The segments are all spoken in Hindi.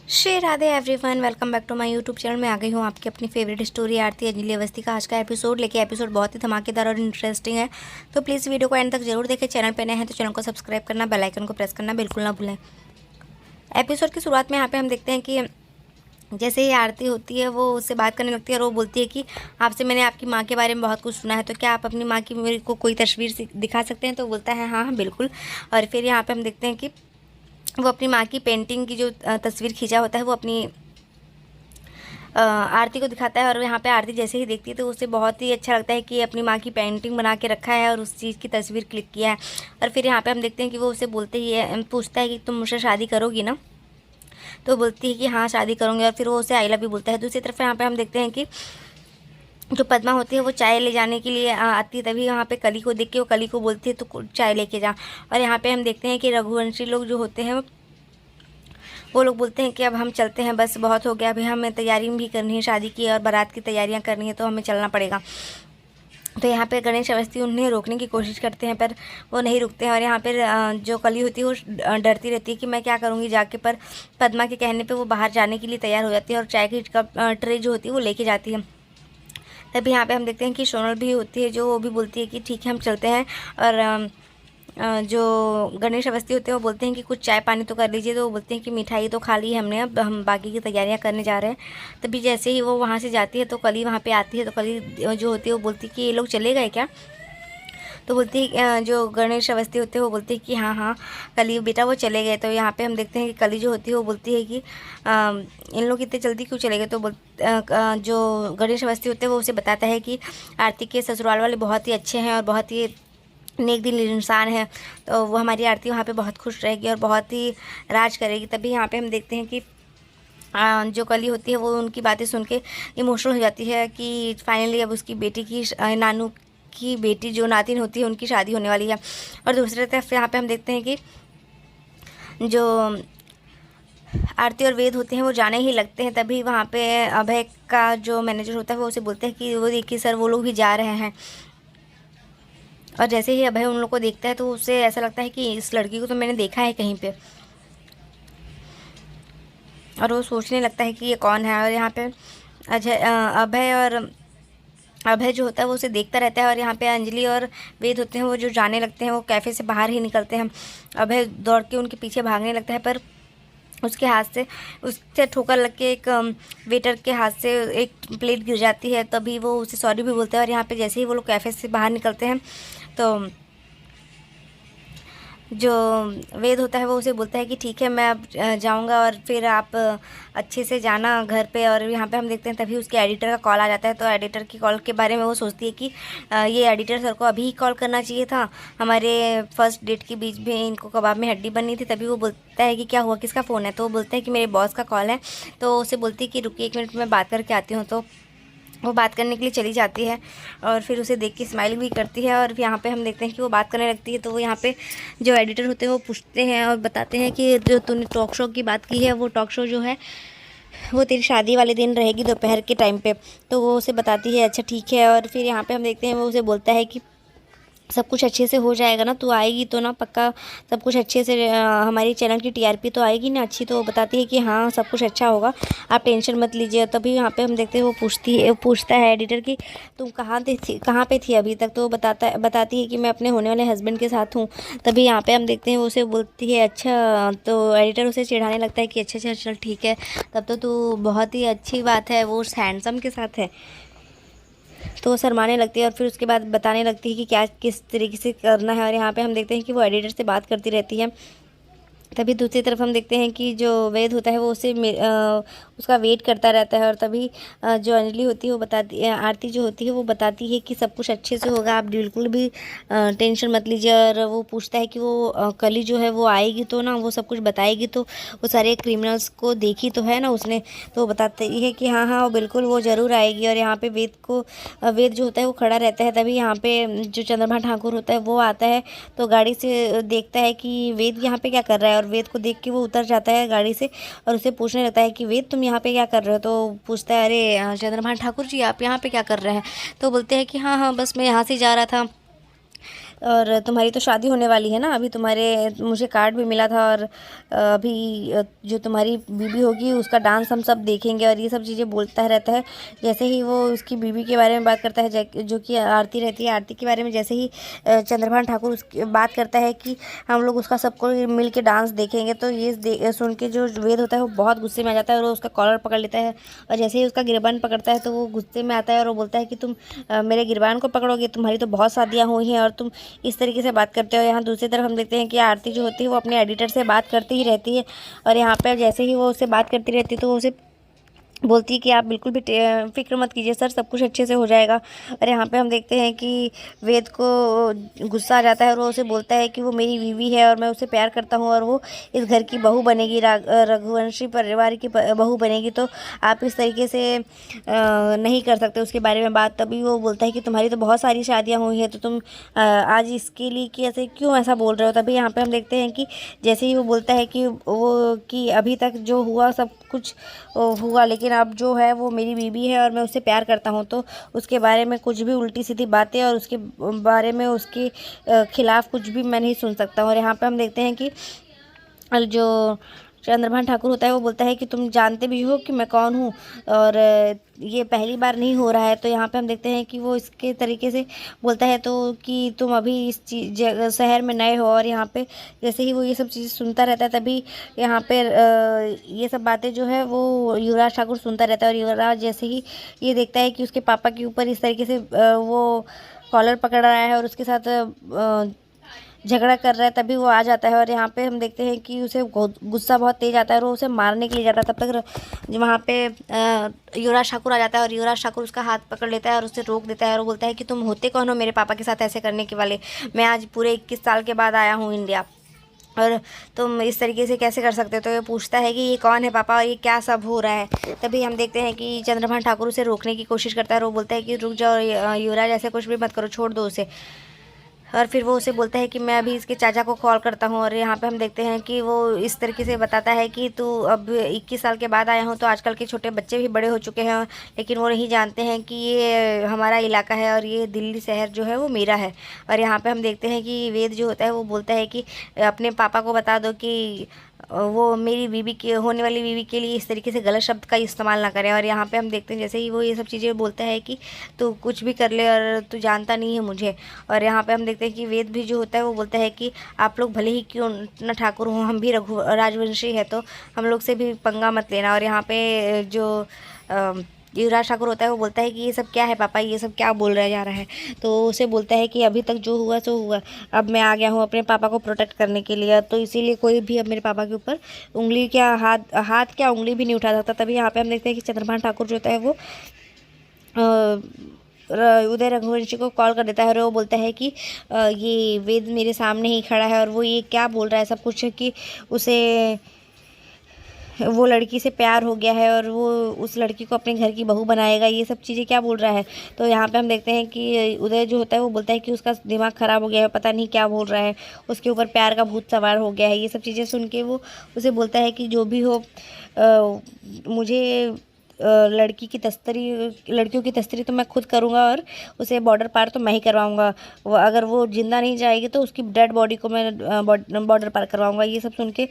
Shri Radhe everyone, welcome back to my YouTube channel. मैं आ गई हूँ आपकी अपनी फेवरेट स्टोरी आरती अंजलि अवस्थी का आज का एपिसोड लेके। एपिसोड बहुत ही धमाकेदार और इंटरेस्टिंग है, तो प्लीज़ वीडियो को एंड तक जरूर देखें। चैनल पे नए हैं तो चैनल को सब्सक्राइब करना, बेल आइकन को प्रेस करना बिल्कुल ना भूलें। एपिसोड की शुरुआत में यहाँ पे हम देखते हैं कि जैसे ही आरती होती है वो उससे बात करने लगती है और वो बोलती है कि आपसे मैंने आपकी माँ के बारे में बहुत कुछ सुना है, तो क्या आप अपनी माँ की मेरे को कोई तस्वीर दिखा सकते हैं। तो बोलता है हाँ हाँ बिल्कुल। और फिर यहाँ पे हम देखते हैं कि वो अपनी माँ की पेंटिंग की जो तस्वीर खींचा होता है वो अपनी आरती को दिखाता है। और यहाँ पे आरती जैसे ही देखती है तो उसे बहुत ही अच्छा लगता है कि अपनी माँ की पेंटिंग बना के रखा है और उस चीज़ की तस्वीर क्लिक किया है। और फिर यहाँ पे हम देखते हैं कि वो उसे बोलते ही है, पूछता है कि तुम मुझसे शादी करोगी ना। तो बोलती है कि हाँ शादी करूँगी। और फिर वो उसे आई लव यू बोलता है। दूसरी तरफ यहाँ पे हम देखते हैं कि जो पद्मा होती है वो चाय ले जाने के लिए आती है। तभी वहाँ पे कली को देख के वो कली को बोलती है तो चाय लेके जा। और यहाँ पे हम देखते हैं कि रघुवंशी लोग जो होते हैं वो लोग बोलते हैं कि अब हम चलते हैं, बस बहुत हो गया, अभी हमें तैयारी भी करनी है शादी की और बारात की तैयारियां करनी है, तो हमें चलना पड़ेगा। तो यहाँ पे गणेश अवस्थी उन्हें रोकने की कोशिश करते हैं पर वो नहीं रुकते हैं। और यहाँ पर जो कली होती है वो डरती रहती है कि मैं क्या करूँगी जाके। पर पद्मा के कहने पर वो बाहर जाने के लिए तैयार हो जाती है और चाय की कप ट्रे जो होती है वो लेके जाती है। तभी यहाँ पे हम देखते हैं कि सोनल भी होती है जो वो भी बोलती है कि ठीक है हम चलते हैं। और जो गणेश अवस्थी होते हैं वो बोलते हैं कि कुछ चाय पानी तो कर लीजिए। तो वो बोलते हैं कि मिठाई तो खा ली है हमने, अब हम बाकी की तैयारियां करने जा रहे हैं। तभी जैसे ही वो वहाँ से जाती है तो कली वहाँ पे आती है। तो कली जो होती है वो बोलती है कि ये लोग चले गए क्या। तो बोलती है जो गणेश अवस्थी होते हैं वो बोलती है कि हाँ हाँ कली बेटा वो चले गए। तो यहाँ पे हम देखते हैं कि कली जो होती है वो बोलती है कि इन लोग इतने जल्दी क्यों चले गए। तो जो गणेश अवस्थी होते हैं वो उसे बताता है कि आरती के ससुराल वाले बहुत ही अच्छे हैं और बहुत ही नेक दिल इंसान है, तो वो हमारी आरती वहाँ पे बहुत खुश रहेगी और बहुत ही राज करेगी। तभी यहाँ पे हम देखते हैं कि जो कली होती है वो उनकी बातें सुन के इमोशनल हो जाती है कि फाइनली अब उसकी बेटी की नानू की बेटी जो नातिन होती है उनकी शादी होने वाली है। और दूसरी तरफ यहाँ पे हम देखते हैं कि जो आरती और वेद होते हैं वो जाने ही लगते हैं। तभी वहाँ पे अभय का जो मैनेजर होता है वो उसे बोलते हैं कि वो देखिए सर वो लोग भी जा रहे हैं। और जैसे ही अभय उन लोग को देखता है तो उसे ऐसा लगता है कि इस लड़की को तो मैंने देखा है कहीं पे। और वो सोचने लगता है कि ये कौन है। और यहाँ पे अभय जो होता है वो उसे देखता रहता है। और यहाँ पे अंजलि और वेद होते हैं वो जो जाने लगते हैं वो कैफ़े से बाहर ही निकलते हैं। अभय दौड़ के उनके पीछे भागने लगता है पर उसके हाथ से उससे ठोकर लग के एक वेटर के हाथ से एक प्लेट गिर जाती है। तभी वो उसे सॉरी भी बोलते हैं। और यहाँ पे जैसे ही वो लोग कैफ़े से बाहर निकलते हैं तो जो वेद होता है वो उसे बोलता है कि ठीक है मैं अब जाऊंगा और फिर आप अच्छे से जाना घर पे। और यहाँ पे हम देखते हैं तभी उसके एडिटर का कॉल आ जाता है। तो एडिटर की कॉल के बारे में वो सोचती है कि ये एडिटर सर को अभी ही कॉल करना चाहिए था, हमारे फर्स्ट डेट के बीच में इनको कबाब में हड्डी बननी थी। तभी वो बोलता है कि क्या हुआ, किसका फ़ोन है। तो वो बोलता है कि मेरे बॉस का कॉल है। तो उसे बोलती है कि रुकिए 1 मिनट में बात करके आती हूँ। तो वो बात करने के लिए चली जाती है और फिर उसे देख के स्माइल भी करती है। और यहाँ पे हम देखते हैं कि वो बात करने लगती है। तो वो यहाँ पे जो एडिटर होते हैं वो पूछते हैं और बताते हैं कि जो तूने टॉक शो की बात की है वो टॉक शो जो है वो तेरी शादी वाले दिन रहेगी दोपहर के टाइम पे। तो वो उसे बताती है अच्छा ठीक है। और फिर यहाँ पे हम देखते हैं वो उसे बोलता है कि सब कुछ अच्छे से हो जाएगा ना, तू आएगी तो ना पक्का सब कुछ अच्छे से हमारी चैनल की टीआरपी तो आएगी ना अच्छी। तो वो बताती है कि हाँ सब कुछ अच्छा होगा, आप टेंशन मत लीजिए। तभी यहाँ पे हम देखते हैं वो पूछता है एडिटर कि तुम कहाँ पे थी अभी तक। तो वो बताती है कि मैं अपने होने वाले हस्बैंड के साथ हूँ। तभी यहाँ पे हम देखते हैं वो उसे बोलती है अच्छा। तो एडिटर उसे चिढ़ाने लगता है कि अच्छा अच्छा चल ठीक है, तब तो तू बहुत ही अच्छी बात है वो हैंडसम के साथ है। तो वो शरमाने लगती है और फिर उसके बाद बताने लगती है कि क्या किस तरीके से करना है। और यहाँ पे हम देखते हैं कि वो एडिटर से बात करती रहती है। तभी दूसरी तरफ हम देखते हैं कि जो वेद होता है वो उसका वेट करता रहता है। और तभी जो अंजलि होती है वो बताती आरती जो होती है वो बताती है कि सब कुछ अच्छे से होगा, आप बिल्कुल भी टेंशन मत लीजिए। और वो पूछता है कि वो कली जो है वो आएगी तो ना वो सब कुछ बताएगी तो वो सारे क्रिमिनल्स को देखी तो है ना उसने। तो वो बताती है कि हाँ हाँ वो बिल्कुल वो ज़रूर आएगी। और यहाँ पे वेद जो होता है वो खड़ा रहता है। तभी यहाँ पे जो चंद्रमा ठाकुर होता है वो आता है। तो गाड़ी से देखता है कि वेद यहाँ पे क्या कर रहा है। और वेद को देख के वो उतर जाता है गाड़ी से और उसे पूछने लगता है कि वेद तुम यहाँ पे क्या कर रहे हो। तो पूछता है अरे चंद्रभान ठाकुर जी आप यहाँ पे क्या कर रहे हैं। तो बोलते हैं कि हाँ हाँ बस मैं यहाँ से जा रहा था, और तुम्हारी तो शादी होने वाली है ना, अभी तुम्हारे मुझे कार्ड भी मिला था, और अभी जो तुम्हारी बीबी होगी उसका डांस हम सब देखेंगे, और ये सब चीज़ें बोलता रहता है। जैसे ही वो उसकी बीबी के बारे में बात करता है, जो कि आरती रहती है, आरती के बारे में जैसे ही चंद्रभान ठाकुर उसकी बात करता है कि हम लोग उसका सबको मिल के डांस देखेंगे, तो ये सुन के जो वेद होता है वो बहुत गुस्से में आ जाता है, और वो उसका कॉलर पकड़ लेता है। और जैसे ही उसका गिरबान पकड़ता है तो वो गुस्से में आता है, और वो बोलता है कि तुम मेरे गिरबान को पकड़ोगे, तुम्हारी तो बहुत शादियाँ हुई हैं और तुम इस तरीके से बात करते हो। यहाँ दूसरी तरफ हम देखते हैं कि आरती जो होती है वो अपने एडिटर से बात करती ही रहती है, और यहाँ पर जैसे ही वो उससे बात करती रहती है तो वो उसे बोलती है कि आप बिल्कुल भी फिक्र मत कीजिए सर, सब कुछ अच्छे से हो जाएगा। और यहाँ पे हम देखते हैं कि वेद को गुस्सा आ जाता है, और वो उसे बोलता है कि वो मेरी बीवी है और मैं उसे प्यार करता हूँ, और वो इस घर की बहू बनेगी, रघुवंशी परिवार की बहू बनेगी, तो आप इस तरीके से नहीं कर सकते उसके बारे में बात। तभी वो बोलता है कि तुम्हारी तो बहुत सारी शादियाँ हुई हैं, तो तुम आज इसके लिए कि ऐसे क्यों ऐसा बोल रहे हो। तभी यहाँ पर हम देखते हैं कि जैसे ही वो बोलता है कि अभी तक जो हुआ सब कुछ हुआ, लेकिन अब जो है वो मेरी बीवी है और मैं उससे प्यार करता हूँ, तो उसके बारे में कुछ भी उल्टी सीधी बातें और उसके बारे में उसके खिलाफ कुछ भी मैं नहीं सुन सकता हूँ। और यहाँ पे हम देखते हैं कि जो चंद्रभान ठाकुर होता है वो बोलता है कि तुम जानते भी हो कि मैं कौन हूँ, और ये पहली बार नहीं हो रहा है। तो यहाँ पे हम देखते हैं कि वो इसके तरीके से बोलता है तो कि तुम अभी इस शहर में नए हो, और यहाँ पे जैसे ही वो ये सब चीज़ें सुनता रहता है, तभी यहाँ पे ये सब बातें जो है वो युवराज ठाकुर सुनता रहता है। और युवराज जैसे ही ये देखता है कि उसके पापा के ऊपर इस तरीके से वो कॉलर पकड़ रहा है और उसके साथ झगड़ा कर रहा है, तभी वो आ जाता है। और यहाँ पे हम देखते हैं कि उसे गुस्सा बहुत तेज आता है और वो उसे मारने के लिए जाता है। तब तक वहाँ पे युवराज ठाकुर आ जाता है, और युवराज ठाकुर उसका हाथ पकड़ लेता है और उसे रोक देता है, और वो बोलता है कि तुम होते कौन हो मेरे पापा के साथ ऐसे करने के वाले, मैं आज पूरे 21 साल के बाद आया हूँ इंडिया, और तुम इस तरीके से कैसे कर सकते हो। तो ये पूछता है कि ये कौन है पापा और ये क्या सब हो रहा है। तभी हम देखते हैं कि चंद्रभान ठाकुर उसे रोकने की कोशिश करता है, और वो बोलता है कि रुक जाओ युवराज, ऐसे कुछ भी मत करो, छोड़ दो उसे। और फिर वो उसे बोलता है कि मैं अभी इसके चाचा को कॉल करता हूँ। और यहाँ पे हम देखते हैं कि वो इस तरीके से बताता है कि तू अब 21 साल के बाद आया हूँ, तो आजकल के छोटे बच्चे भी बड़े हो चुके हैं, लेकिन वो नहीं जानते हैं कि ये हमारा इलाका है और ये दिल्ली शहर जो है वो मेरा है। और यहाँ पे हम देखते हैं कि वेद जो होता है वो बोलता है कि अपने पापा को बता दो कि वो मेरी बीवी के होने वाली बीवी के लिए इस तरीके से गलत शब्द का इस्तेमाल ना करें। और यहाँ पे हम देखते हैं जैसे ही वो ये सब चीज़ें बोलता है कि तू कुछ भी कर ले और तू जानता नहीं है मुझे। और यहाँ पे हम देखते हैं कि वेद भी जो होता है वो बोलता है कि आप लोग भले ही क्यों न ठाकुर हों, हम भी राजवंशी है, तो हम लोग से भी पंगा मत लेना। और यहाँ पे जो युवराज ठाकुर होता है वो बोलता है कि ये सब क्या है पापा, ये सब क्या बोल रहा जा रहा है। तो उसे बोलता है कि अभी तक जो हुआ सो हुआ, अब मैं आ गया हूँ अपने पापा को प्रोटेक्ट करने के लिए, तो इसीलिए कोई भी अब मेरे पापा के ऊपर उंगली क्या हाथ क्या उंगली भी नहीं उठा सकता। तभी यहाँ पे हम देखते हैं कि चंद्रभान ठाकुर जो होता है वो उदय रघुवंशी को कॉल कर देता है, और वो बोलता है कि ये वेद मेरे सामने ही खड़ा है और वो ये क्या बोल रहा है सब कुछ, कि उसे वो लड़की से प्यार हो गया है और वो उस लड़की को अपने घर की बहू बनाएगा, ये सब चीज़ें क्या बोल रहा है। तो यहाँ पे हम देखते हैं कि उदय जो होता है वो बोलता है कि उसका दिमाग ख़राब हो गया है, पता नहीं क्या बोल रहा है, उसके ऊपर प्यार का भूत सवार हो गया है। ये सब चीज़ें सुन के वो उसे बोलता है कि जो भी हो मुझे लड़कियों की तस्करी तो मैं खुद करूँगा, और उसे बॉर्डर पार तो मैं ही करवाऊँगा। वो अगर वो जिंदा नहीं जाएगी तो उसकी डेड बॉडी को मैं बॉर्डर पार करवाऊँगा। ये सब सुन के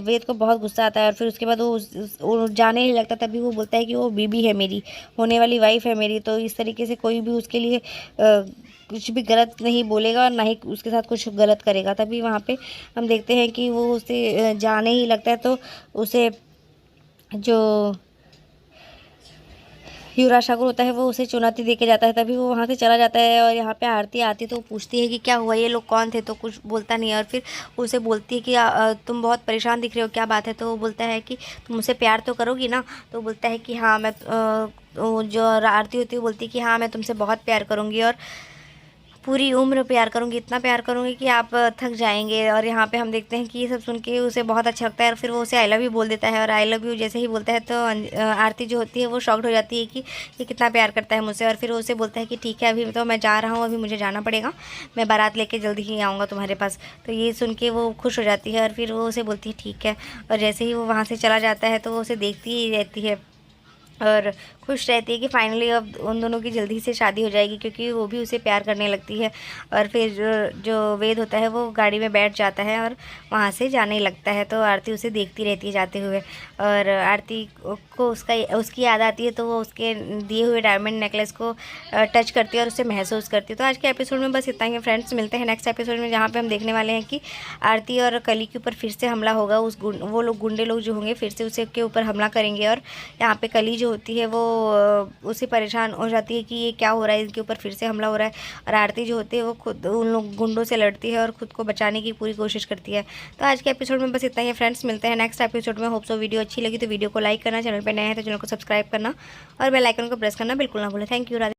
वेद को बहुत गुस्सा आता है, और फिर उसके बाद वो जाने ही लगता। तभी वो बोलता है कि वो बीबी है मेरी, होने वाली वाइफ है मेरी, तो इस तरीके से कोई भी उसके लिए कुछ भी गलत नहीं बोलेगा और ना ही उसके साथ कुछ गलत करेगा। तभी वहाँ पे हम देखते हैं कि वो उसे जाने ही लगता है, तो उसे जो युवराज ठाकुर होता है वो उसे चुनौती दे के जाता है। तभी वो वहाँ से चला जाता है, और यहाँ पे आरती आती तो वो पूछती है कि क्या हुआ, ये लोग कौन थे, तो कुछ बोलता नहीं है। और फिर उसे बोलती है कि तुम बहुत परेशान दिख रहे हो, क्या बात है। तो वो बोलता है कि तुम मुझसे प्यार तो करोगी ना। तो बोलता है कि हाँ मैं जो आरती होती है वो बोलती है कि हाँ मैं तुमसे बहुत प्यार करूँगी और पूरी उम्र प्यार करूँगी, इतना प्यार करूँगी कि आप थक जाएंगे। और यहाँ पे हम देखते हैं कि ये सब सुन के उसे बहुत अच्छा लगता है, और फिर वो उसे आई लव यू बोल देता है। और आई लव यू जैसे ही बोलता है तो आरती जो होती है वो शॉक्ड हो जाती है कि ये कितना प्यार करता है मुझसे। और फिर वो उसे बोलता है कि ठीक है अभी तो मैं जा रहा हूँ, अभी मुझे जाना पड़ेगा, मैं बारात लेके जल्दी ही आऊँगा तुम्हारे पास। तो ये सुन के वो खुश हो जाती है, और फिर वो उसे बोलती है ठीक है। और जैसे ही वो वहाँ से चला जाता है तो वो उसे देखती ही रहती है और खुश रहती है कि फाइनली अब उन दोनों की जल्दी से शादी हो जाएगी, क्योंकि वो भी उसे प्यार करने लगती है। और फिर जो वेद होता है वो गाड़ी में बैठ जाता है और वहाँ से जाने लगता है। तो आरती उसे देखती रहती है जाते हुए, और आरती को उसकी याद आती है, तो वो उसके दिए हुए डायमंड नेकलेस को टच करती है और उसे महसूस करती है। तो आज के एपिसोड में बस इतना ही फ्रेंड्स, मिलते हैं नेक्स्ट एपिसोड में, जहाँ पे हम देखने वाले हैं कि आरती और कली के ऊपर फिर से हमला होगा। वो लोग गुंडे लोग जो होंगे फिर से उसे के ऊपर हमला करेंगे, और यहाँ पे कली जो होती है वो उसे परेशान हो जाती है कि ये क्या हो रहा है, इनके ऊपर फिर से हमला हो रहा है। और आरती जो होती है वो खुद उन लोग गुंडों से लड़ती है और खुद को बचाने की पूरी कोशिश करती है। तो आज के एपिसोड में बस इतना ही फ्रेंड्स, मिलते हैं नेक्स्ट एपिसोड में। होप सो वीडियो अच्छी लगी तो वीडियो को लाइक करना, चैनल पर नए हैं तो चैनल को सब्सक्राइब करना और बेल आइकन को प्रेस करना बिल्कुल ना भूलें। Thank you.